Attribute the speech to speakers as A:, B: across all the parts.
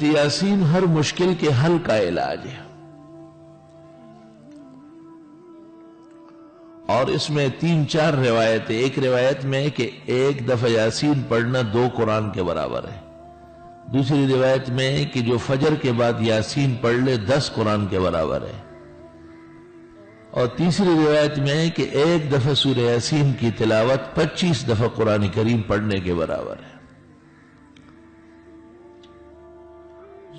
A: سورۃ یاسین ہر مشکل کے حل کا علاج ہے، اور اس میں 3-4 روایتیں. ایک روایت میں کہ ایک دفعہ یاسین پڑھنا 2 قرآن کے برابر ہے. دوسری روایت میں کہ جو فجر کے بعد یاسین پڑھ لے 10 قرآن کے برابر ہے. اور تیسری روایت میں کہ ایک دفعہ سورہ یاسین کی تلاوت 25 دفعہ قرآن کریم پڑھنے کے برابر ہے.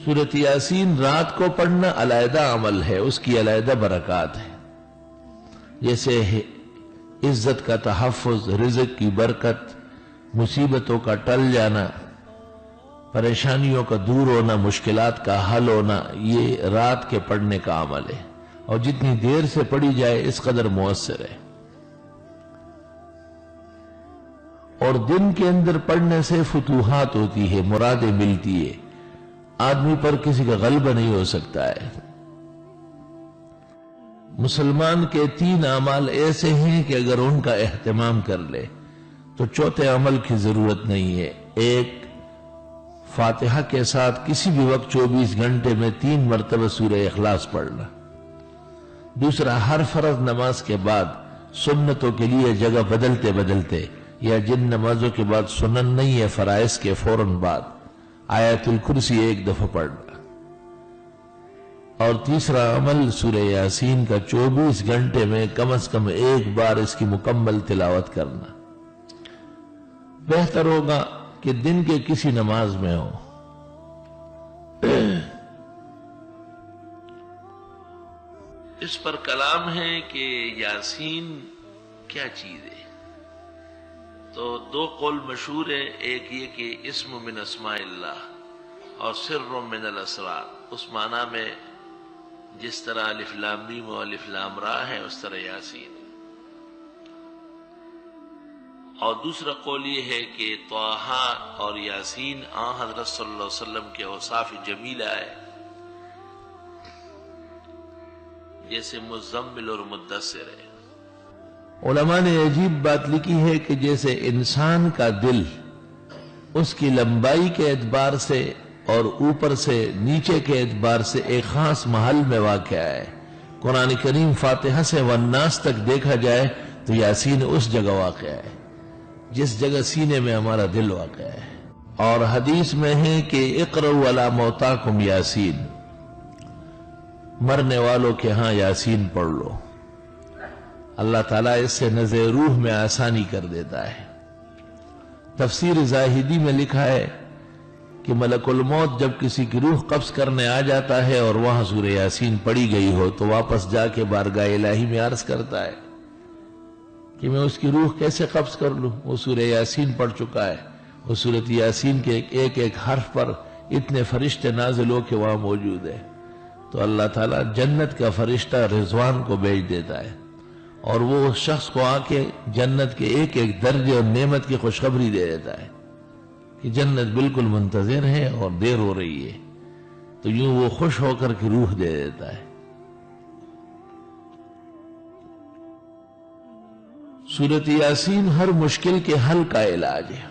A: سورۃ یاسین رات کو پڑھنا علیحدہ عمل ہے، اس کی علیحدہ برکات ہے، جیسے عزت کا تحفظ، رزق کی برکت، مصیبتوں کا ٹل جانا، پریشانیوں کا دور ہونا، مشکلات کا حل ہونا، یہ رات کے پڑھنے کا عمل ہے، اور جتنی دیر سے پڑھی جائے اس قدر مؤثر ہے. اور دن کے اندر پڑھنے سے فتوحات ہوتی ہے، مرادیں ملتی ہے، آدمی پر کسی کا غلبہ نہیں ہو سکتا ہے. مسلمان کے 3 اعمال ایسے ہیں کہ اگر ان کا اہتمام کر لے تو چوتھے عمل کی ضرورت نہیں ہے. ایک، فاتحہ کے ساتھ کسی بھی وقت 24 گھنٹے میں 3 مرتبہ سورہ اخلاص پڑھنا. دوسرا، ہر فرض نماز کے بعد سنتوں کے لیے جگہ بدلتے بدلتے، یا جن نمازوں کے بعد سنن نہیں ہے فرائض کے فوراً بعد، آیت الکرسی 1 دفعہ پڑھنا. اور تیسرا عمل سورہ یاسین کا 24 گھنٹے میں کم از کم 1 بار اس کی مکمل تلاوت کرنا. بہتر ہوگا کہ دن کے کسی نماز میں ہو. اس پر کلام ہے کہ یاسین کیا چیز ہے. تو 2 قول مشہور ہیں، ایک یہ کہ اسم من اسماء اللہ اور سر من الاسرار. اس معنی میں جس طرح الف لام میم و الف لام را ہے اس طرح یاسین. اور دوسرا قول یہ ہے کہ طٰہٰ اور یاسین حضرت صلی اللہ علیہ وسلم کے اوصاف جمیلہ ہے، جیسے مزمل اور مدثر ہے. علماء نے عجیب بات لکھی ہے کہ جیسے انسان کا دل اس کی لمبائی کے اعتبار سے اور اوپر سے نیچے کے اعتبار سے ایک خاص محل میں واقع ہے، قرآن کریم فاتحہ سے والناس تک دیکھا جائے تو یاسین اس جگہ واقع ہے جس جگہ سینے میں ہمارا دل واقع ہے. اور حدیث میں ہے کہ اقرؤوا علی موتاکم یاسین، مرنے والوں کے ہاں یاسین پڑھ لو. اللہ تعالیٰ اس سے نزع روح میں آسانی کر دیتا ہے. تفسیر زاہدی میں لکھا ہے کہ ملک الموت جب کسی کی روح قبض کرنے آ جاتا ہے اور وہاں سورہ یاسین پڑھی گئی ہو تو واپس جا کے بارگاہ الہی میں عرض کرتا ہے کہ میں اس کی روح کیسے قبض کر لوں، وہ سورہ یاسین پڑھ چکا ہے. وہ سورۃ یاسین کے ایک ایک حرف پر اتنے فرشتے نازل ہو کے وہاں موجود ہے. تو اللہ تعالیٰ جنت کا فرشتہ رضوان کو بھیج دیتا ہے، اور وہ اس شخص کو آ کے جنت کے ایک ایک درجے اور نعمت کی خوشخبری دے دیتا ہے کہ جنت بالکل منتظر ہے اور دیر ہو رہی ہے. تو یوں وہ خوش ہو کر کے روح دے دیتا ہے. سورۃ یاسین ہر مشکل کے حل کا علاج ہے.